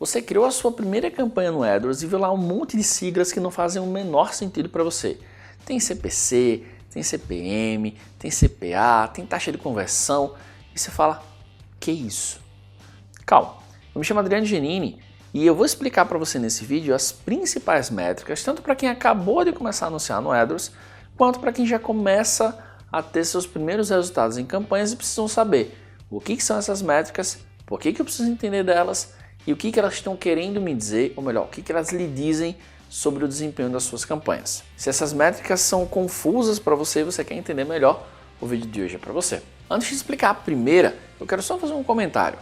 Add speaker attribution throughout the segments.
Speaker 1: Você criou a sua primeira campanha no AdWords e viu lá um monte de siglas que não fazem o menor sentido para você. Tem CPC, tem CPM, tem CPA, tem taxa de conversão e você fala, que isso? Calma, eu me chamo Adriano Genini e eu vou explicar para você nesse vídeo as principais métricas, tanto para quem acabou de começar a anunciar no AdWords, quanto para quem já começa a ter seus primeiros resultados em campanhas e precisam saber o que são essas métricas, por que eu preciso entender delas e o que elas estão querendo me dizer, ou melhor, o que elas lhe dizem sobre o desempenho das suas campanhas. Se essas métricas são confusas para você e você quer entender melhor, o vídeo de hoje é para você. Antes de explicar a primeira, eu quero só fazer um comentário.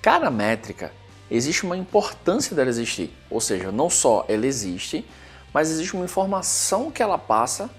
Speaker 1: Cada métrica existe uma importância dela existir, ou seja, não só ela existe, mas existe uma informação que ela passa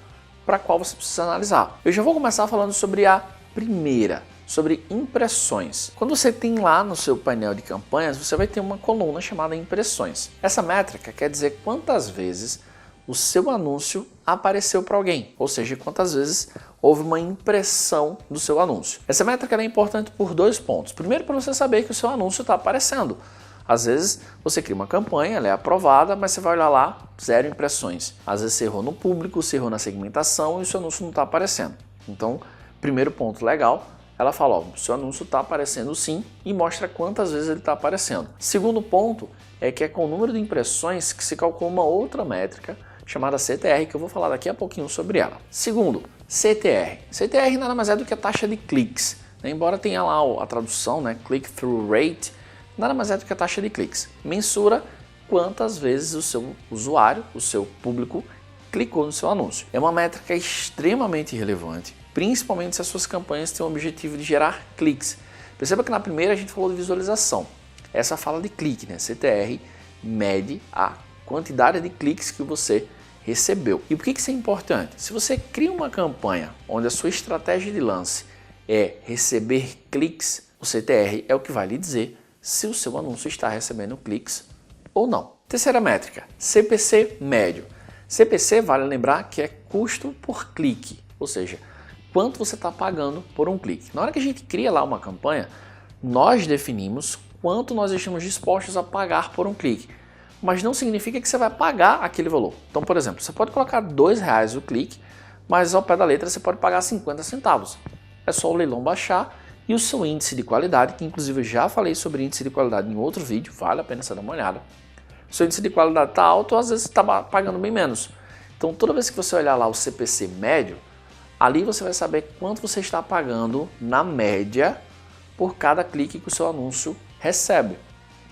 Speaker 1: para a qual você precisa analisar. Eu já vou começar falando sobre a primeira, sobre impressões. Quando você tem lá no seu painel de campanhas, você vai ter uma coluna chamada impressões. Essa métrica quer dizer quantas vezes o seu anúncio apareceu para alguém, ou seja, quantas vezes houve uma impressão do seu anúncio. Essa métrica é importante por dois pontos. Primeiro, para você saber que o seu anúncio está aparecendo. Às vezes você cria uma campanha, ela é aprovada, mas você vai olhar lá, 0 impressões. Às vezes você errou no público, você errou na segmentação e o seu anúncio não está aparecendo. Então, primeiro ponto legal, ela fala, ó, o seu anúncio está aparecendo sim e mostra quantas vezes ele está aparecendo. Segundo ponto é que é com o número de impressões que se calcula uma outra métrica chamada CTR, que eu vou falar daqui a pouquinho sobre ela. Segundo, CTR. CTR nada mais é do que a taxa de cliques, né? Embora tenha lá a tradução, né, click-through rate, nada mais é do que a taxa de cliques. Mensura quantas vezes o seu usuário, o seu público, clicou no seu anúncio. É uma métrica extremamente relevante, principalmente se as suas campanhas têm o objetivo de gerar cliques. Perceba que na primeira a gente falou de visualização. Essa fala de clique, né? CTR mede a quantidade de cliques que você recebeu. E por que isso é importante? Se você cria uma campanha onde a sua estratégia de lance é receber cliques, o CTR é o que vai lhe dizer se o seu anúncio está recebendo cliques ou não. Terceira métrica, CPC médio. CPC, vale lembrar que é custo por clique, ou seja, quanto você está pagando por um clique. Na hora que a gente cria lá uma campanha, nós definimos quanto nós estamos dispostos a pagar por um clique, mas não significa que você vai pagar aquele valor. Então, por exemplo, você pode colocar R$2 o clique, mas ao pé da letra você pode pagar 50 centavos. É só o leilão baixar e o seu índice de qualidade, que inclusive eu já falei sobre índice de qualidade em outro vídeo, vale a pena você dar uma olhada. O seu índice de qualidade está alto, às vezes você está pagando bem menos. Então, toda vez que você olhar lá o CPC médio, ali você vai saber quanto você está pagando na média por cada clique que o seu anúncio recebe.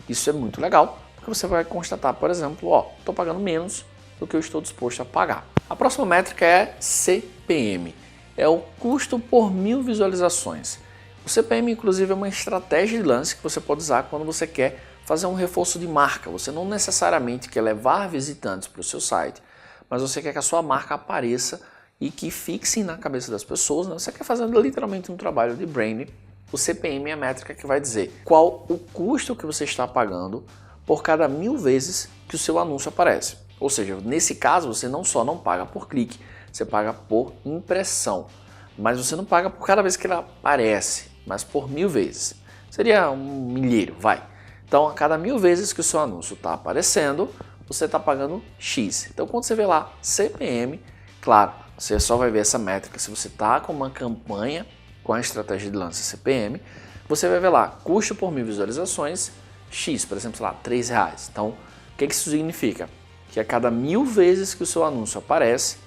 Speaker 1: Isso é muito legal, porque você vai constatar, por exemplo, ó, estou pagando menos do que eu estou disposto a pagar. A próxima métrica é CPM, é o custo por 1000 visualizações. O CPM, inclusive, é uma estratégia de lance que você pode usar quando você quer fazer um reforço de marca. Você não necessariamente quer levar visitantes para o seu site, mas você quer que a sua marca apareça e que fixem na cabeça das pessoas, né? Você quer fazer literalmente um trabalho de branding. O CPM é a métrica que vai dizer qual o custo que você está pagando por cada 1000 vezes que o seu anúncio aparece. Ou seja, nesse caso você não só não paga por clique, você paga por impressão, mas você não paga por cada vez que ele aparece, mas por 1000 vezes. Seria um milheiro, vai. Então, a cada 1000 vezes que o seu anúncio está aparecendo, você está pagando X. Então, quando você vê lá CPM, claro, você só vai ver essa métrica se você está com uma campanha com a estratégia de lance CPM, você vai ver lá custo por 1000 visualizações, X, por exemplo, sei lá, R$3. Então, o que isso significa? Que a cada 1000 vezes que o seu anúncio aparece,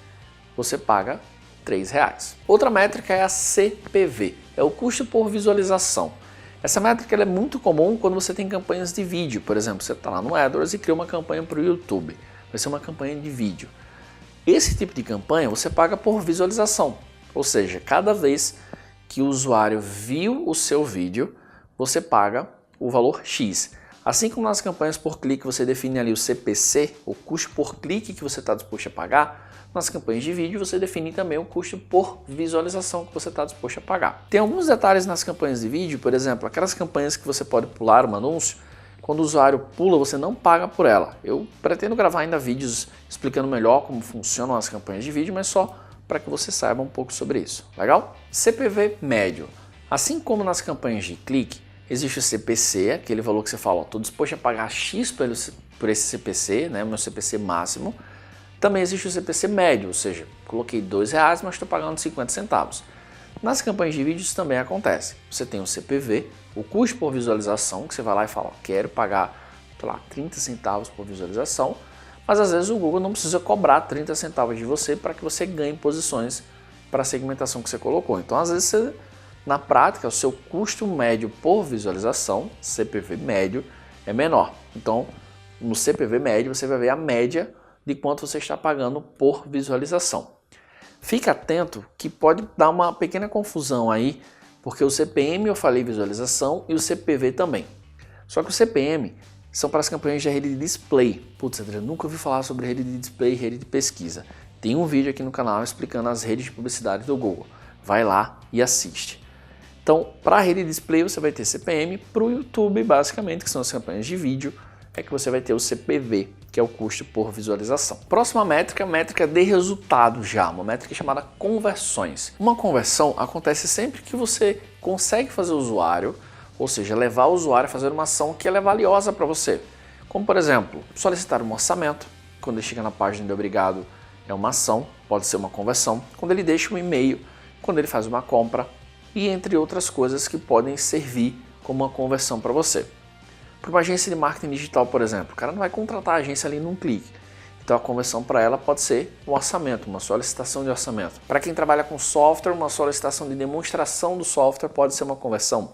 Speaker 1: você paga R$3. Outra métrica é a CPV, é o custo por visualização. Essa métrica é muito comum quando você tem campanhas de vídeo. Por exemplo, você está lá no AdWords e cria uma campanha para o YouTube. Vai ser uma campanha de vídeo. Esse tipo de campanha você paga por visualização. Ou seja, cada vez que o usuário viu o seu vídeo, você paga o valor X. Assim como nas campanhas por clique você define ali o CPC, o custo por clique que você está disposto a pagar, nas campanhas de vídeo você define também o custo por visualização que você está disposto a pagar. Tem alguns detalhes nas campanhas de vídeo, por exemplo, aquelas campanhas que você pode pular um anúncio, quando o usuário pula você não paga por ela. Eu pretendo gravar ainda vídeos explicando melhor como funcionam as campanhas de vídeo, mas só para que você saiba um pouco sobre isso, legal? CPV médio. Assim como nas campanhas de clique, Existe o CPC, aquele valor que você fala, estou disposto a pagar X por esse CPC, né, o meu CPC máximo. Também existe o CPC médio, ou seja, coloquei R$2, mas estou pagando 50 centavos. Nas campanhas de vídeo isso também acontece. Você tem o CPV, o custo por visualização, que você vai lá e fala, quero pagar, sei lá, 30 centavos por visualização, mas às vezes o Google não precisa cobrar 30 centavos de você para que você ganhe posições para a segmentação que você colocou. Então, às vezes, na prática, o seu custo médio por visualização, CPV médio, é menor. Então, no CPV médio, você vai ver a média de quanto você está pagando por visualização. Fica atento que pode dar uma pequena confusão aí, porque o CPM eu falei visualização e o CPV também. Só que o CPM são para as campanhas de rede de display. Putz, Adriano, nunca ouvi falar sobre rede de display e rede de pesquisa. Tem um vídeo aqui no canal explicando as redes de publicidade do Google. Vai lá e assiste. Então, para a rede de display você vai ter CPM, para o YouTube basicamente, que são as campanhas de vídeo, é que você vai ter o CPV, que é o custo por visualização. Próxima métrica, métrica de resultado já, uma métrica chamada conversões. Uma conversão acontece sempre que você consegue fazer o usuário, ou seja, levar o usuário a fazer uma ação que ela é valiosa para você. Como, por exemplo, solicitar um orçamento, quando ele chega na página de obrigado, é uma ação, pode ser uma conversão. Quando ele deixa um e-mail, quando ele faz uma compra, e entre outras coisas que podem servir como uma conversão para você. Para uma agência de marketing digital, por exemplo, o cara não vai contratar a agência ali num clique. Então a conversão para ela pode ser um orçamento, uma solicitação de orçamento. Para quem trabalha com software, uma solicitação de demonstração do software pode ser uma conversão.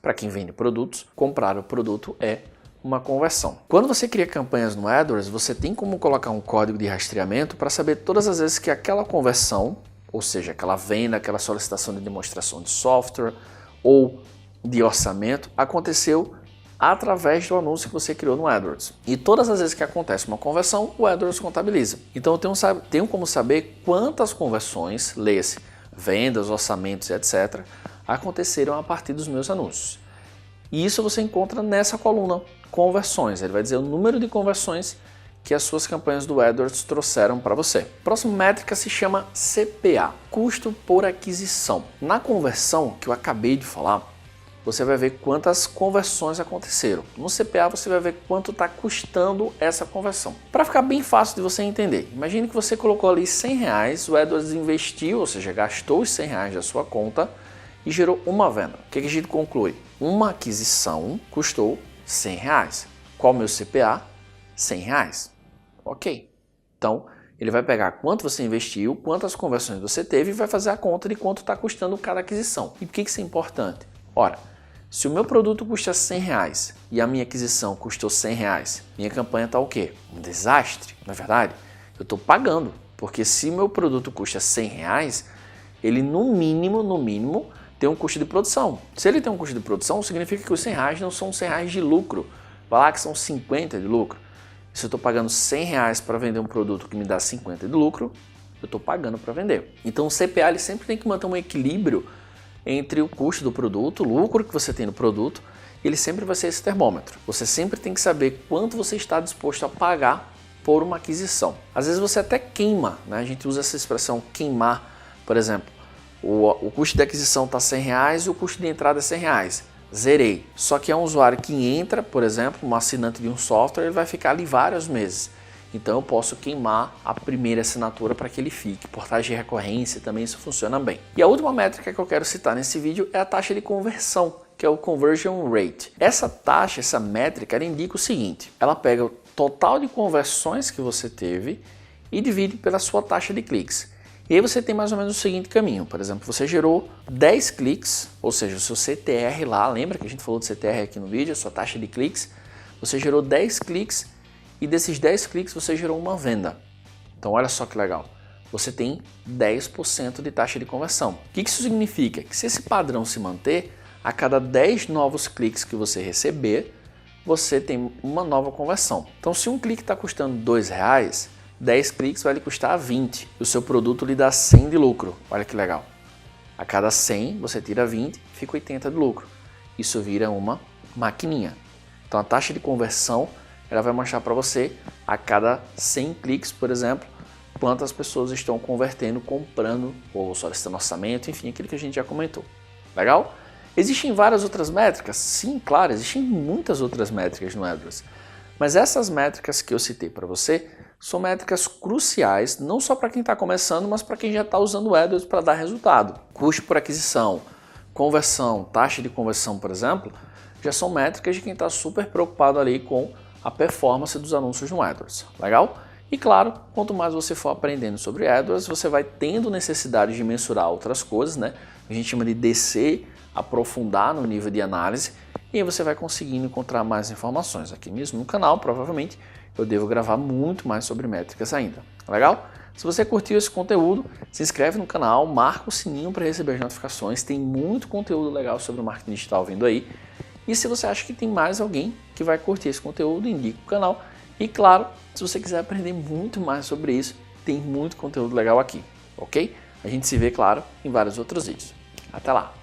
Speaker 1: Para quem vende produtos, comprar o produto é uma conversão. Quando você cria campanhas no AdWords, você tem como colocar um código de rastreamento para saber todas as vezes que aquela conversão, ou seja, aquela venda, aquela solicitação de demonstração de software ou de orçamento, aconteceu através do anúncio que você criou no AdWords. E todas as vezes que acontece uma conversão, o AdWords contabiliza. Então eu tenho como saber quantas conversões, leia-se, vendas, orçamentos, etc., aconteceram a partir dos meus anúncios. E isso você encontra nessa coluna, conversões. Ele vai dizer o número de conversões que as suas campanhas do AdWords trouxeram para você. A próxima métrica se chama CPA, custo por aquisição. Na conversão que eu acabei de falar, você vai ver quantas conversões aconteceram. No CPA você vai ver quanto está custando essa conversão. Para ficar bem fácil de você entender, imagine que você colocou ali R$100, o AdWords investiu, ou seja, gastou os R$100 da sua conta e gerou uma venda. O que a gente conclui? Uma aquisição custou R$100. Qual o meu CPA? R$100. Ok. Então, ele vai pegar quanto você investiu, quantas conversões você teve e vai fazer a conta de quanto está custando cada aquisição. E por que isso é importante? Ora, se o meu produto custa R$100 e a minha aquisição custou R$100, minha campanha está o quê? Um desastre, não é verdade? Eu estou pagando, porque se meu produto custa R$100, ele no mínimo, tem um custo de produção. Se ele tem um custo de produção, significa que os R$100 não são R$100 de lucro. Vai lá que são 50 de lucro. Se eu estou pagando R$100 para vender um produto que me dá 50 de lucro, eu estou pagando para vender. Então o CPA ele sempre tem que manter um equilíbrio entre o custo do produto, o lucro que você tem no produto, ele sempre vai ser esse termômetro. Você sempre tem que saber quanto você está disposto a pagar por uma aquisição. Às vezes você até queima, né? A gente usa essa expressão queimar, por exemplo, o custo de aquisição está R$100 e o custo de entrada é R$100. Zerei. Só que é um usuário que entra, por exemplo, um assinante de um software, ele vai ficar ali vários meses. Então eu posso queimar a primeira assinatura para que ele fique. Portagem de recorrência também isso funciona bem. E a última métrica que eu quero citar nesse vídeo é a taxa de conversão, que é o conversion rate. Essa taxa, essa métrica, ela indica o seguinte: ela pega o total de conversões que você teve e divide pela sua taxa de cliques. E aí você tem mais ou menos o seguinte caminho. Por exemplo, você gerou 10 cliques, ou seja, o seu CTR lá, lembra que a gente falou de CTR aqui no vídeo, a sua taxa de cliques. Você gerou 10 cliques e desses 10 cliques você gerou uma venda. Então olha só que legal. Você tem 10% de taxa de conversão. O que isso significa? Que se esse padrão se manter, a cada 10 novos cliques que você receber, você tem uma nova conversão. Então se um clique está custando R$2, 10 cliques vai lhe custar 20 e o seu produto lhe dá 100 de lucro. Olha que legal. A cada 100 você tira 20, fica 80 de lucro. Isso vira uma maquininha. Então a taxa de conversão ela vai mostrar para você a cada 100 cliques, por exemplo, quantas pessoas estão convertendo, comprando ou solicitando orçamento, enfim, aquilo que a gente já comentou. Legal? Existem várias outras métricas? Sim, claro, existem muitas outras métricas no AdWords. Mas essas métricas que eu citei para você são métricas cruciais, não só para quem está começando, mas para quem já está usando o AdWords para dar resultado. Custo por aquisição, conversão, taxa de conversão, por exemplo, já são métricas de quem está super preocupado ali com a performance dos anúncios no AdWords. Legal? E claro, quanto mais você for aprendendo sobre AdWords, você vai tendo necessidade de mensurar outras coisas, né? A gente chama de descer, aprofundar no nível de análise, e aí você vai conseguindo encontrar mais informações. Aqui mesmo no canal, provavelmente, eu devo gravar muito mais sobre métricas ainda. Legal? Se você curtiu esse conteúdo, se inscreve no canal, marca o sininho para receber as notificações, tem muito conteúdo legal sobre o marketing digital vindo aí. E se você acha que tem mais alguém que vai curtir esse conteúdo, indique o canal. E claro, se você quiser aprender muito mais sobre isso, tem muito conteúdo legal aqui, ok? A gente se vê, claro, em vários outros vídeos. Até lá!